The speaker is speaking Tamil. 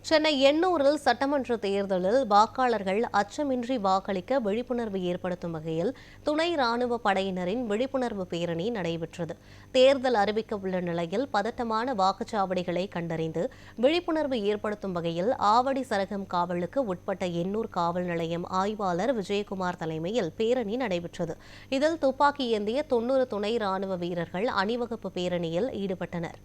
சென்னை எண்ணூரில் சட்டமன்ற தேர்தலில் வாக்காளர்கள் அச்சமின்றி வாக்களிக்க விழிப்புணர்வு ஏற்படுத்தும் வகையில் துணை ராணுவ படையினரின் விழிப்புணர்வு பேரணி நடைபெற்றது. தேர்தல் அறிவிக்க உள்ள நிலையில் பதட்டமான வாக்குச்சாவடிகளை கண்டறிந்து விழிப்புணர்வு ஏற்படுத்தும் வகையில் ஆவடி சரகம் காவலுக்கு உட்பட்ட எண்ணூர் காவல் நிலையம் ஆய்வாளர் விஜயகுமார் தலைமையில் பேரணி நடைபெற்றது. இதில் துப்பாக்கி ஏந்திய 90 துணை ராணுவ வீரர்கள் அணிவகுப்பு பேரணியில் ஈடுபட்டனர்.